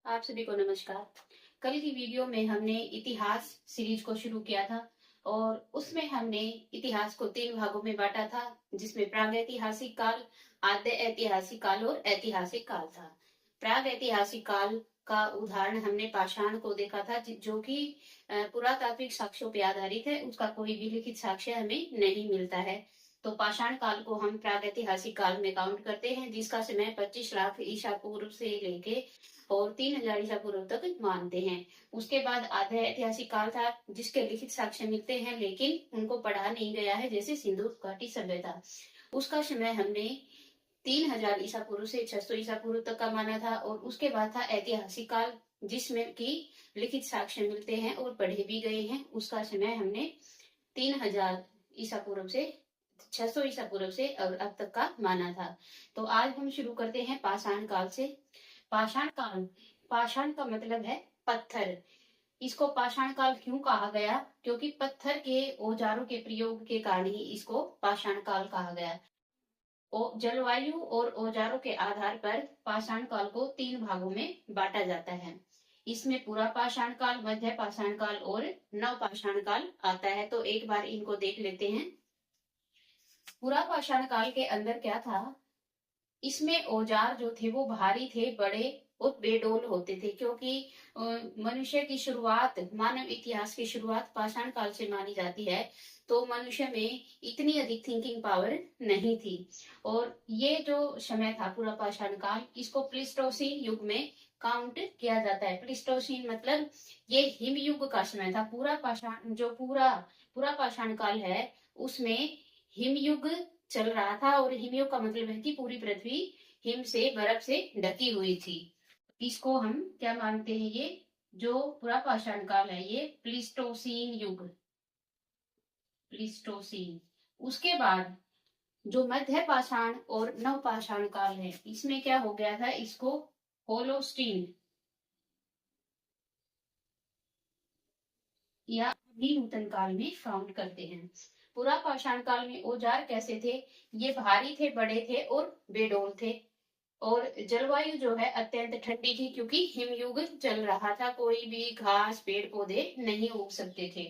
आप सभी को नमस्कार। कल की वीडियो में हमने इतिहास सीरीज को शुरू किया था और उसमें हमने इतिहास को 3 भागों में बांटा था, जिसमें प्रागैतिहासिक काल, आद्य ऐतिहासिक काल और ऐतिहासिक काल था। प्रागैतिहासिक काल का उदाहरण हमने पाषाण को देखा था, जो कि पुरातात्विक साक्ष्यों पर आधारित है। उसका कोई भी लिखित साक्ष्य हमें नहीं मिलता है। तो पाषाण काल को हम प्रागैतिहासिक काल में काउंट करते हैं, जिसका समय 25 लाख ईसा पूर्व से लेके और 3000 ईसा पूर्व तक मानते हैं। उसके बाद आधा ऐतिहासिक काल था, जिसके लिखित साक्ष्य मिलते हैं लेकिन उनको पढ़ा नहीं गया है, जैसे सिंधु घाटी सभ्यता। उसका समय हमने 3000 ईसा पूर्व से 600 ईसा पूर्व तक का माना था। और उसके बाद था ऐतिहासिक काल, जिसमें की लिखित साक्ष्य मिलते हैं और पढ़े भी गए हैं। उसका समय हमने 3000 ईसा पूर्व से 600 ईसा पूर्व से और अब तक का माना था। तो आज हम शुरू करते हैं पाषाण काल से। पाषाण काल, पाषाण का मतलब है पत्थर। इसको पाषाण काल क्यों कहा गया? क्योंकि पत्थर के औजारों के प्रयोग के कारण ही इसको पाषाण काल कहा गया। जलवायु और औजारों के आधार पर पाषाण काल को 3 भागों में बांटा जाता है। इसमें पूरा पाषाण काल, मध्य पाषाण काल और नव पाषाण काल आता है। तो एक बार इनको देख लेते हैं। पूरा पाषाण काल के अंदर क्या था? इसमें औजार जो थे वो भारी थे, बड़े और बेडोल होते थे, क्योंकि मनुष्य की शुरुआत, मानव इतिहास की शुरुआत पाषाण काल से मानी जाती है। तो मनुष्य में इतनी अधिक थिंकिंग पावर नहीं थी। और ये जो समय था पूरा पाषाण काल, इसको प्लीस्टोसीन युग में काउंट किया जाता है। प्लीस्टोसीन मतलब ये हिम युग का समय था। पूरा पाषाण जो पूरा पूरा पाषाण काल है, उसमें हिम युग चल रहा था। और हिमयुग का मतलब है कि पूरी पृथ्वी हिम से, बर्फ से ढकी हुई थी। इसको हम क्या मानते हैं? ये जो पूरा पाषाण काल है, ये प्लीस्टोसीन युग, प्लीस्टोसीन। उसके बाद जो मध्य पाषाण और नव पाषाण काल है, इसमें क्या हो गया था? इसको होलोस्टीन या अभी नूतन काल में काउंट करते हैं। पूरा पाषाण काल में औजार कैसे थे? ये भारी थे, बड़े थे और बेडोल थे। और जलवायु जो है अत्यंत ठंडी थी, क्योंकि हिमयुग चल रहा था। कोई भी घास, पेड़ पौधे नहीं उग सकते थे।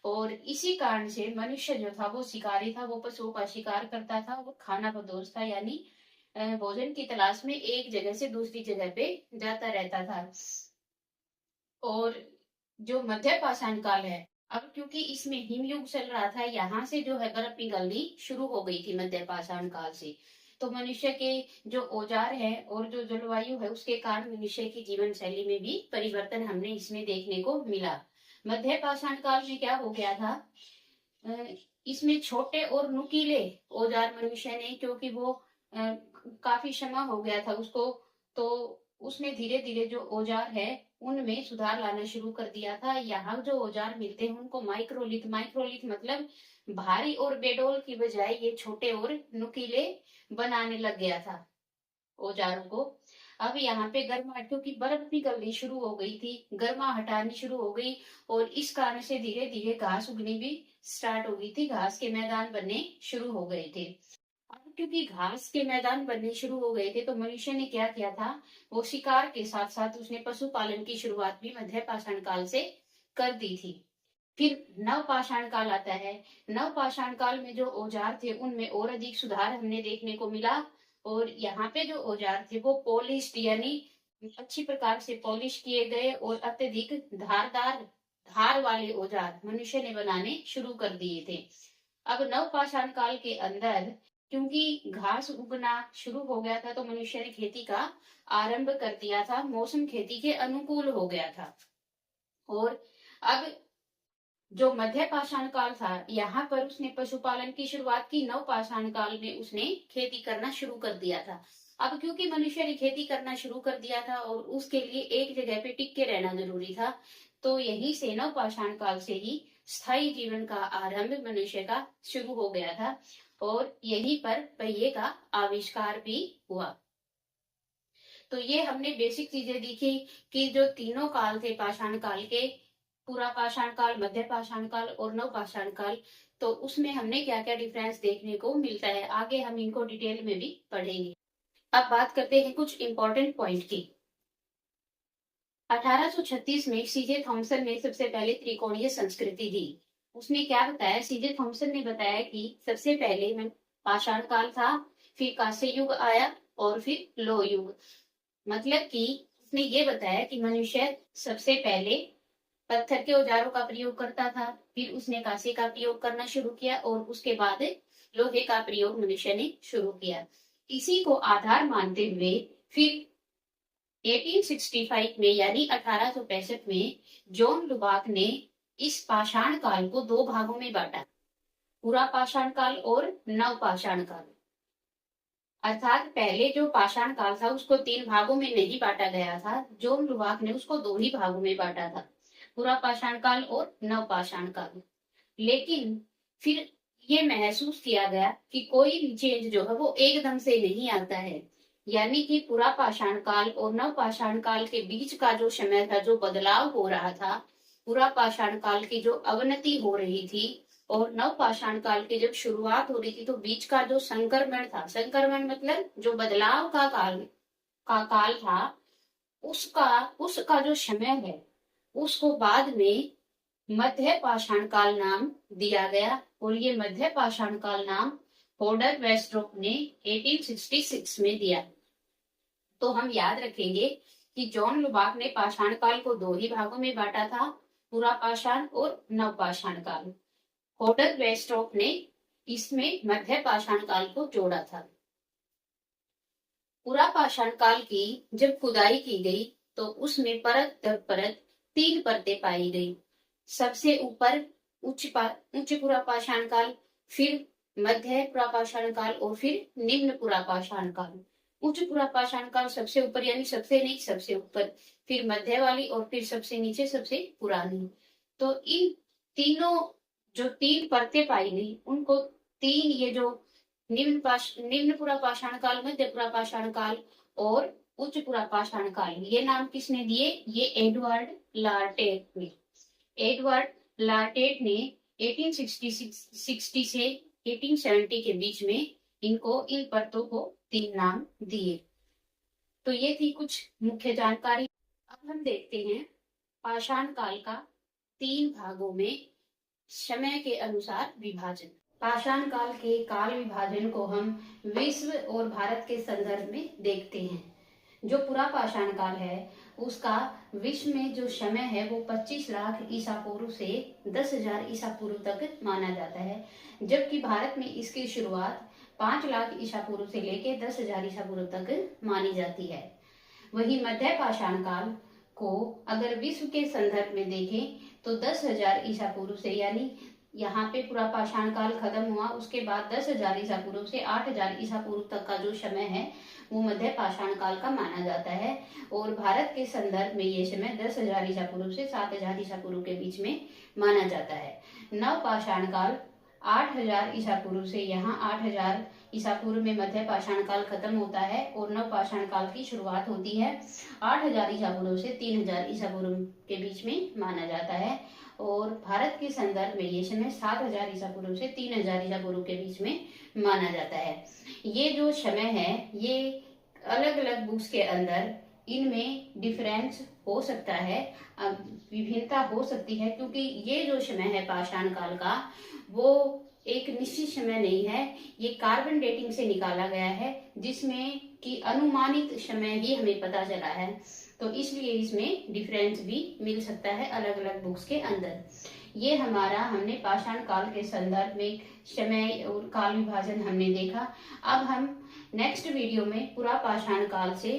और इसी कारण से मनुष्य जो था वो शिकारी था। वो पशुओं का शिकार करता था। वो खाना बदोश था, यानी भोजन की तलाश में एक जगह से दूसरी जगह पे जाता रहता था। और जो मध्य पाषाण काल है, अब क्योंकि इसमें हिमयुग चल रहा था, यहाँ से जो है बर्फ पिघलनी शुरू हो गई थी मध्य पाषाण काल से। तो मनुष्य के जो औजार है और जो जलवायु है, उसके कारण मनुष्य की जीवन शैली में भी परिवर्तन हमने इसमें देखने को मिला। मध्य पाषाण काल में क्या हो गया था? इसमें छोटे और नुकीले औजार मनुष्य ने, क्योंकि वो काफी समय हो गया था उसको, तो उसने धीरे धीरे जो औजार है उनमें सुधार लाना शुरू कर दिया था। यहाँ जो औजार मिलते हैं उनको माइक्रोलिथ, माइक्रोलिथ मतलब भारी और बेडोल की बजाय ये छोटे और नुकीले बनाने लग गया था औजारों को। अब यहाँ पे गर्मा, क्योंकि बर्फ पिघलनी शुरू हो गई थी, गर्मा हटानी शुरू हो गई। और इस कारण से धीरे धीरे घास उगनी भी स्टार्ट हो गई थी, घास के मैदान बनने शुरू हो गए थे। अब क्योंकि घास के मैदान बनने शुरू हो गए थे, तो मनुष्य ने क्या किया था? वो शिकार के साथ साथ उसने पशुपालन की शुरुआत भी मध्य पाषाण काल से कर दी थी। फिर नव पाषाण काल आता है। नव पाषाण काल में जो औजार थे उनमें और अधिक सुधार हमने देखने को मिला। और यहाँ पे जो औजार थे वो पॉलिश, यानी अच्छी प्रकार से पॉलिश किए गए और अत्यधिक धारदार, धार वाले औजार मनुष्य ने बनाने शुरू कर दिए थे। अब नव पाषाण काल के अंदर क्योंकि घास उगना शुरू हो गया था, तो मनुष्य ने खेती का आरंभ कर दिया था। मौसम खेती के अनुकूल हो गया था। और अब जो मध्य पाषाण काल था, यहाँ पर उसने पशुपालन की शुरुआत की। नव पाषाण काल में उसने खेती करना शुरू कर दिया था। अब क्योंकि मनुष्य ने खेती करना शुरू कर दिया था और उसके लिए एक जगह पे टिक के रहना जरूरी था, तो यही से नव पाषाण काल से ही स्थायी जीवन का आरंभ मनुष्य का शुरू हो गया था। और यहीं पर पहिए का आविष्कार भी हुआ। तो ये हमने बेसिक चीजें देखी कि जो तीनों काल थे पाषाण काल के, पूरा पाषाण काल, मध्य पाषाण काल और नव पाषाण काल, तो उसमें हमने क्या क्या डिफरेंस देखने को मिलता है। आगे हम इनको डिटेल में भी पढ़ेंगे। अब बात करते हैं कुछ इंपॉर्टेंट पॉइंट की। 1836 में सीजे थॉमसन ने सबसे पहले त्रिकोणीय संस्कृति दी। उसने क्या बताया, सीजे थॉमसन ने बताया कि सबसे पहले में पाषाण काल था, फिर कांस्य युग आया और फिर लोह युग। मतलब कि उसने ये बताया कि मनुष्य सबसे पहले पत्थर के औजारों का प्रयोग करता था, फिर उसने कांसे का प्रयोग करना शुरू किया और उसके बाद लोहे का प्रयोग मनुष्य ने शुरू किया। इसी को आधार मानते हुए फिर 1865 में यानी 1865 में जॉन लुबाक ने इस पाषाण काल को दो भागों में बांटा, पूरा पाषाण काल और नव पाषाण काल। अर्थात पहले जो पाषाण काल था उसको तीन भागों में नहीं बांटा गया था, जॉन लुबाक ने उसको दो ही भागों में बांटा था, पूरा पाषाण काल और नव पाषाण काल। लेकिन फिर ये महसूस किया गया कि कोई भी चेंज जो है वो एकदम से नहीं आता है, यानी कि पूरा पाषाण काल और नव पाषाण काल के बीच का जो समय था, जो बदलाव हो रहा था, पूरा पाषाण काल की जो अवनति हो रही थी और नव पाषाण काल की जब शुरुआत हो रही थी, तो बीच का जो संक्रमण था, संक्रमण मतलब जो बदलाव का काल था, उसका जो समय है उसको बाद में मध्य पाषाण काल नाम दिया गया। और ये मध्य पाषाण काल नाम होडर वेस्ट्रोप ने 1866 में दिया। तो हम याद रखेंगे कि जॉन लुबाक ने पाषाण काल को दो ही भागों में बांटा था, पूरा पाषाण और नव पाषाण काल। होडर वेस्ट्रोप ने इसमें मध्य पाषाण काल को जोड़ा था। पूरा पाषाण काल की जब खुदाई की गई तो उसमें परत दर परत तीन परतें पाई गई। सबसे ऊपर उच्च पुरा पाषाण काल, फिर मध्य पुरा पाषाण काल और फिर निम्न पुरा पाषाण काल। उच्च पुरा पाषाण काल सबसे ऊपर यानी सबसे नीचे सबसे ऊपर, फिर मध्य वाली और फिर सबसे नीचे सबसे पुरानी। तो इन तीनों जो तीन परतें पाई गई उनको तीन, ये जो निम्न पुरा पाषाण काल, मध्य पुरा पाषाण काल और उच्च पुरा पाषाण काल, ये नाम किसने दिए? ये एडवर्ड लार्टेट ने। एडवर्ड लार्टेट ने 1860 से 1870 के बीच में इन परतों को तीन नाम दिए। तो ये थी कुछ मुख्य जानकारी। अब हम देखते हैं पाषाण काल का तीन भागों में समय के अनुसार विभाजन। पाषाण काल के काल विभाजन को हम विश्व और भारत के संदर्भ में देखते हैं। जो पूरा पाषाण काल है उसका विश्व में जो समय है वो 25 लाख ईसा पूर्व से 10,000 ईसा पूर्व तक माना जाता है, जबकि भारत में इसकी शुरुआत 5 लाख ईसा पूर्व से लेके 10,000 ईसा पूर्व तक मानी जाती है। वही मध्य पाषाण काल को अगर विश्व के संदर्भ में देखें तो 10,000 ईसा पूर्व से, यानी यहाँ पे पूरा पाषाण काल खत्म हुआ, उसके बाद 10,000 ईसा पूर्व से 8,000 ईसा पूर्व तक का जो समय है वो मध्य पाषाण काल का माना जाता है। और भारत के संदर्भ में ये समय 10,000 ईसा पूर्व से 7,000 ईसा पूर्व के बीच में माना जाता है। नव पाषाण काल 8,000 ईसा पूर्व से, यहाँ 8,000 ईसा पूर्व में मध्य पाषाण काल खत्म होता है और नव पाषाण काल की शुरुआत होती है 8,000 ईसा पूर्व से 3,000 ईसा पूर्व के बीच में माना जाता है। और भारत के संदर्भ में ये समय 7,000 ईसा पूर्व से 3,000 ईसा पूर्व के बीच में माना जाता है। ये जो समय है ये अलग अलग बुक्स के अंदर इनमें डिफरेंस हो सकता है, विभिन्नता हो सकती है, क्योंकि ये जो समय है पाषाण काल का वो एक निश्चित समय नहीं है, ये कार्बन डेटिंग से निकाला गया है जिसमें कि अनुमानित समय ही हमें पता चला है। तो इसलिए इसमें डिफरेंस भी मिल सकता है अलग अलग बुक्स के अंदर। ये हमने पाषाण काल के संदर्भ में समय और काल विभाजन हमने देखा। अब हम नेक्स्ट वीडियो में पूरा पाषाण काल से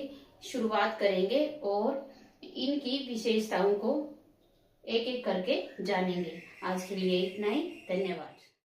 शुरुआत करेंगे और इनकी विशेषताओं को एक एक करके जानेंगे। आज के लिए इतना ही, धन्यवाद।